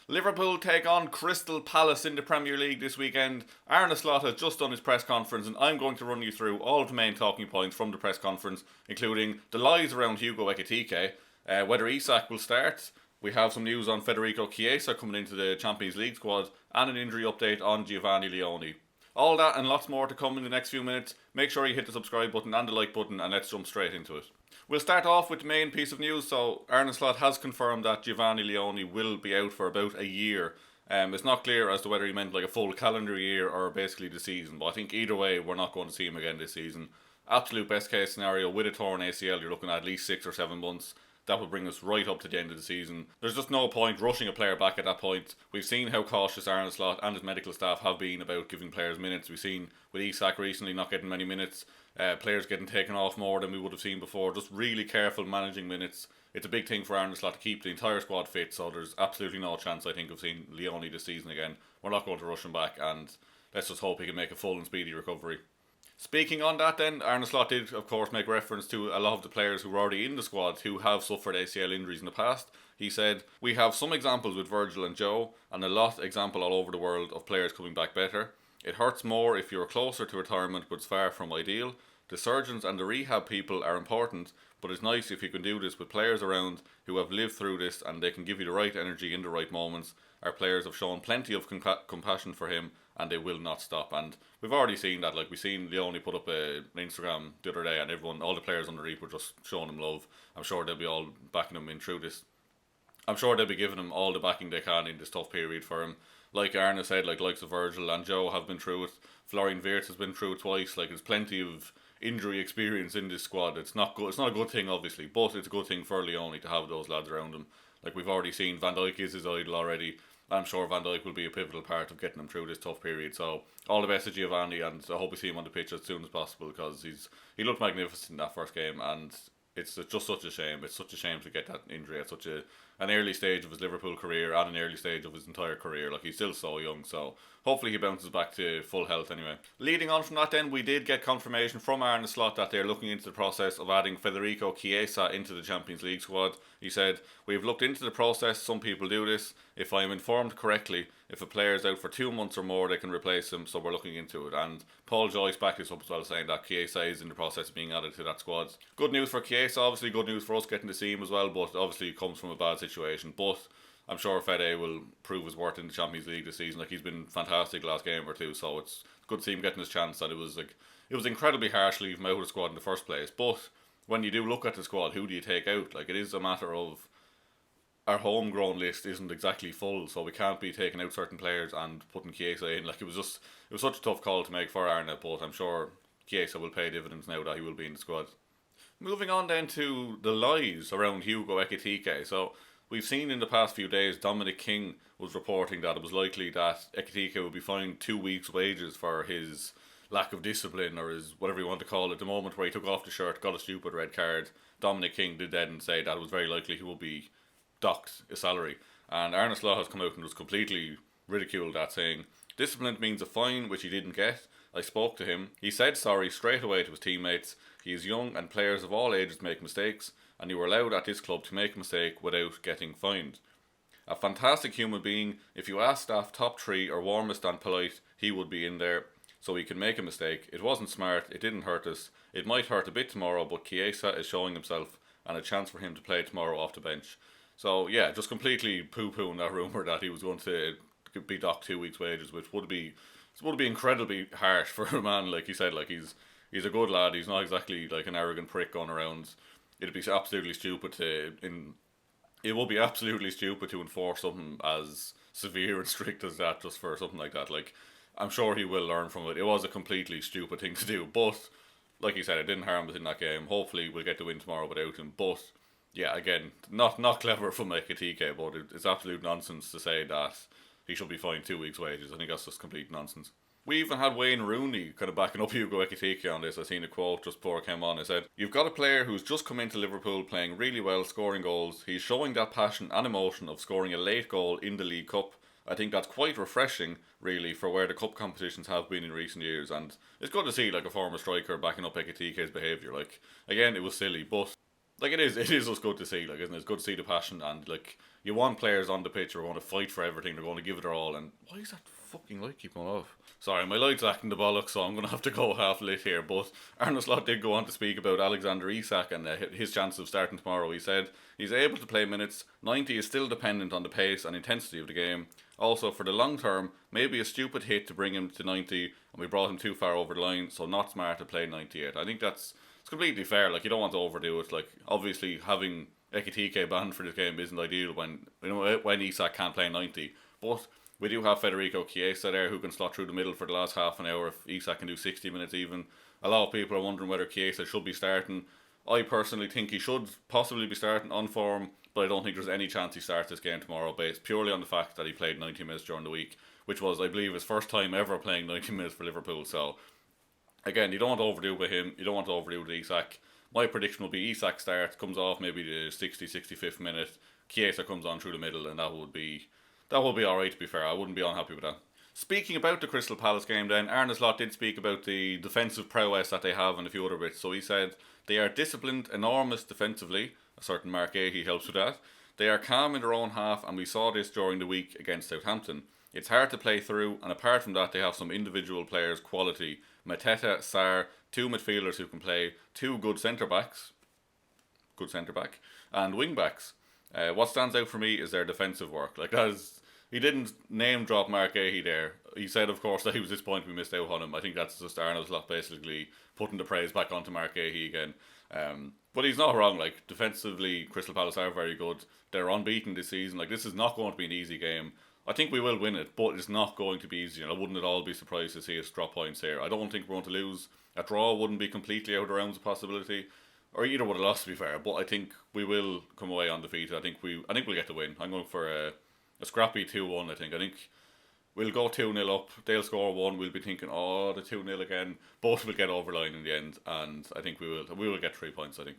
Liverpool take on Crystal Palace in the Premier League this weekend. Arne Slot has just done his press conference, and I'm going to run you through all of the main talking points from the press conference, including the lies around Hugo Ekitike, whether Isak will start. We have some news on Federico Chiesa coming into the Champions League squad, and an injury update on Giovanni Leoni. All that and lots more to come in the next few minutes. Make sure you hit the subscribe button and the like button, and let's jump straight into it. We'll start off with the main piece of news. So Arne Slot has confirmed that Giovanni Leoni will be out for about a year. It's not clear as to whether he meant like a full calendar year or basically the season, but I think either way we're not going to see him again this season. Absolute best case scenario, with a torn ACL you're looking at least 6 or 7 months. That will bring us right up to the end of the season. There's just no point rushing a player back at that point. We've seen how cautious Arne Slot and his medical staff have been about giving players minutes. We've seen with Isak recently not getting many minutes, players getting taken off more than we would have seen before. Just really careful managing minutes. It's a big thing for Arne Slot to keep the entire squad fit, so there's absolutely no chance, I think, of seeing Leoni this season again. We're not going to rush him back, and let's just hope he can make a full and speedy recovery. Speaking on that then, Arne Slot did of course make reference to a lot of the players who were already in the squad who have suffered ACL injuries in the past. He said, "We have some examples with Virgil and Joe, and a lot example all over the world of players coming back better. It hurts more if you're closer to retirement, but it's far from ideal. The surgeons and the rehab people are important, but it's nice if you can do this with players around who have lived through this and they can give you the right energy in the right moments. Our players have shown plenty of compassion for him, and they will not stop." And we've already seen that. Like, we've seen Leoni put up an Instagram the other day, and everyone, all the players underneath were just showing him love. I'm sure they'll be all backing him in through this. I'm sure they'll be giving him all the backing they can in this tough period for him. Like Arne said, like likes of Virgil and Joe have been through it. Florian Wirtz has been through it twice. Like, there's plenty of injury experience in this squad. It's not good. It's not a good thing, obviously, but it's a good thing for Leoni to have those lads around him. Like, we've already seen, Van Dijk is his idol already. I'm sure Van Dijk will be a pivotal part of getting him through this tough period. So all the best to Giovanni, and I hope we see him on the pitch as soon as possible, because he looked magnificent in that first game, and it's just such a shame. It's such a shame to get that injury at such an early stage of his Liverpool career and an early stage of his entire career. Like, he's still so young, so hopefully he bounces back to full health anyway. Leading on from that then, we did get confirmation from Arne Slot that they're looking into the process of adding Federico Chiesa into the Champions League squad. He said, "We've looked into the process, some people do this. If I am informed correctly, if a player is out for 2 months or more, they can replace him, so we're looking into it." And Paul Joyce backed this up as well, saying that Chiesa is in the process of being added to that squad. Good news for Chiesa, obviously good news for us getting to see him as well, but obviously it comes from a bad situation. But I'm sure Fede will prove his worth in the Champions League this season. Like, he's been fantastic last game or two, so it's good to see him getting his chance. And it was incredibly harsh to leave him out of the squad in the first place. But when you do look at the squad, who do you take out? Like, it is a matter of our homegrown list isn't exactly full, so we can't be taking out certain players and putting Chiesa in. Like, it was such a tough call to make for Arne, but I'm sure Chiesa will pay dividends now that he will be in the squad. Moving on then to the lies around Hugo Ekitike. So we've seen in the past few days Dominic King was reporting that it was likely that Ekitike would be fined 2 weeks' wages for his lack of discipline, or his whatever you want to call it, the moment where he took off the shirt, got a stupid red card. Dominic King did then say that it was very likely he will be docked a salary. And Arne Slot has come out and just completely ridiculed that, saying, "Discipline means a fine, which he didn't get. I spoke to him. He said sorry straight away to his teammates. He is young and players of all ages make mistakes, and you were allowed at this club to make a mistake without getting fined. A fantastic human being. If you ask staff top 3 or warmest and polite, he would be in there. So he can make a mistake. It wasn't smart, it didn't hurt us. It might hurt a bit tomorrow, but Chiesa is showing himself, and a chance for him to play tomorrow off the bench." So yeah, just completely poo-pooing that rumour that he was going to be docked 2 weeks' wages, which would be incredibly harsh for a man, like you said. Like, he's a good lad. He's not exactly like an arrogant prick going around. It'd be absolutely stupid it would be absolutely stupid to enforce something as severe and strict as that just for something like that. Like, I'm sure he will learn from it. It was a completely stupid thing to do, but like you said, it didn't harm us in that game. Hopefully we'll get the win tomorrow without him. But yeah, again, not clever from Ekitike, but it's absolute nonsense to say that he should be fined 2 weeks' wages. I think that's just complete nonsense. We even had Wayne Rooney kind of backing up Hugo Ekitike on this. I seen a quote just before I came on. It said, "You've got a player who's just come into Liverpool playing really well, scoring goals. He's showing that passion and emotion of scoring a late goal in the League Cup. I think that's quite refreshing, really, for where the cup competitions have been in recent years. And it's good to see like a former striker backing up Ekitike's behaviour. Like, again, it was silly, but Like it is just good to see, like, isn't it? It's good to see the passion, and like you want players on the pitch who are going to fight for everything. They're going to give it their all. And why is that fucking light keep going off? Sorry, my light's acting the bollocks, so I'm going to have to go half lit here. But Arne Slot did go on to speak about Alexander Isak and his chances of starting tomorrow. He said he's able to play minutes. 90 is still dependent on the pace and intensity of the game. Also, for the long term, maybe a stupid hit to bring him to 90, and we brought him too far over the line, so not smart to play 98. I think that's it's completely fair. Like, you don't want to overdo it. Like, obviously having Ekitike banned for this game isn't ideal when Isak can't play 90. But we do have Federico Chiesa there who can slot through the middle for the last half an hour if Isak can do 60 minutes even. A lot of people are wondering whether Chiesa should be starting. I personally think he should possibly be starting on form, but I don't think there's any chance he starts this game tomorrow based purely on the fact that he played 90 minutes during the week, which was, I believe, his first time ever playing 90 minutes for Liverpool. So again, you don't want to overdo with him. You don't want to overdo with Isak. My prediction will be Isak starts, comes off maybe the 65th minute. Chiesa comes on through the middle, and that would be alright, to be fair. I wouldn't be unhappy with that. Speaking about the Crystal Palace game then, Arne Slot did speak about the defensive prowess that they have and a few other bits. So he said, they are disciplined, enormous defensively. A certain Mark Ahey helps with that. They are calm in their own half, and we saw this during the week against Southampton. It's hard to play through, and apart from that, they have some individual players' quality. Mateta, Sarr, two midfielders who can play, two good good centre back, and wing backs. What stands out for me is their defensive work. Like, as he didn't name drop Mark Ahey there. He said, of course, that he was disappointed we missed out on him. I think that's just Arne Slot basically putting the praise back onto Mark Ahey again. But he's not wrong. Like, defensively, Crystal Palace are very good. They're unbeaten this season. Like, this is not going to be an easy game. I think we will win it, but it's not going to be easy. And I wouldn't at all be surprised to see us drop points here. I don't think we're going to lose. A draw wouldn't be completely out of realms of possibility, or either would have lost, to be fair. But I think we will come away undefeated. I think we'll get the win. I'm going for a scrappy 2-1. I think we'll go 2-0 up. They'll score one. We'll be thinking, oh, the 2-0 again. Both will get over line in the end, and I think we will get 3 points. I think.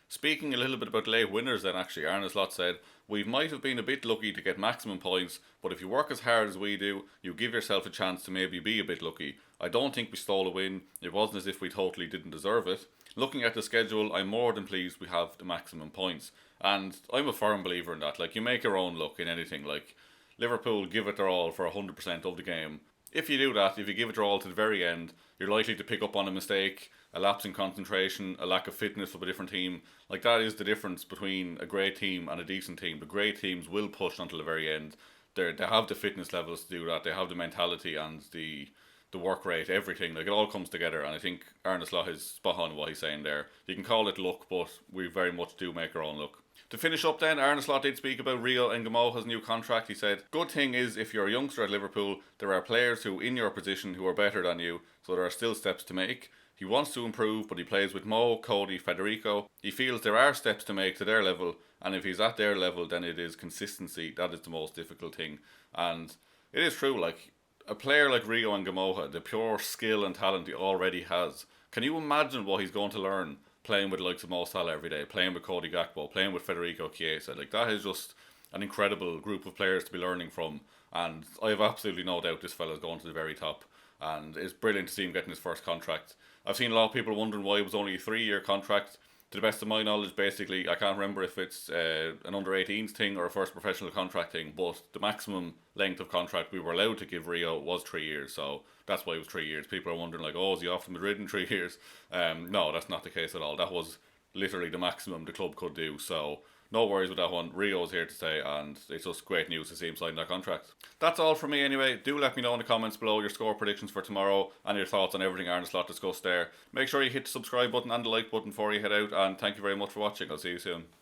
Speaking a little bit about late winners then, actually, Arne Slot said, we might have been a bit lucky to get maximum points, but if you work as hard as we do, you give yourself a chance to maybe be a bit lucky. I don't think we stole a win. It wasn't as if we totally didn't deserve it. Looking at the schedule, I'm more than pleased we have the maximum points. And I'm a firm believer in that. Like, you make your own luck in anything. Like, Liverpool give it their all for 100% of the game. If you do that, if you give it your all to the very end, you're likely to pick up on a mistake, a lapse in concentration, a lack of fitness of a different team. Like, that is the difference between a great team and a decent team. The great teams will push until the very end. They have the fitness levels to do that. They have the mentality and the work rate, everything. Like, it all comes together, and I think Arne Slot is spot on what he's saying there. You can call it luck, but we very much do make our own luck. To finish up then, Arne Slot did speak about Rio Ngumoha's new contract. He said, good thing is, if you're a youngster at Liverpool, there are players who in your position who are better than you, so there are still steps to make. He wants to improve, but he plays with Mo, Cody, Federico. He feels there are steps to make to their level, and if he's at their level, then it is consistency. That is the most difficult thing. And it is true, like, a player like Rio Ngumoha, the pure skill and talent he already has, can you imagine what he's going to learn playing with the likes of Mo Salah every day, playing with Cody Gakpo, playing with Federico Chiesa? Like, that is just an incredible group of players to be learning from, and I have absolutely no doubt this fella's going to the very top, and it's brilliant to see him getting his first contract. I've seen a lot of people wondering why it was only a 3-year contract. To the best of my knowledge, basically, I can't remember if it's an under-18s thing or a first professional contract thing, but the maximum length of contract we were allowed to give Rio was 3 years, so that's why it was 3 years. People are wondering, like, oh, is he off to Madrid in 3 years? No, that's not the case at all. That was literally the maximum the club could do, so no worries with that one. Rio's here to stay, and it's just great news to see him sign that contract. That's all from me anyway. Do let me know in the comments below your score predictions for tomorrow and your thoughts on everything Arne Slot discussed there. Make sure you hit the subscribe button and the like button before you head out, and thank you very much for watching. I'll see you soon.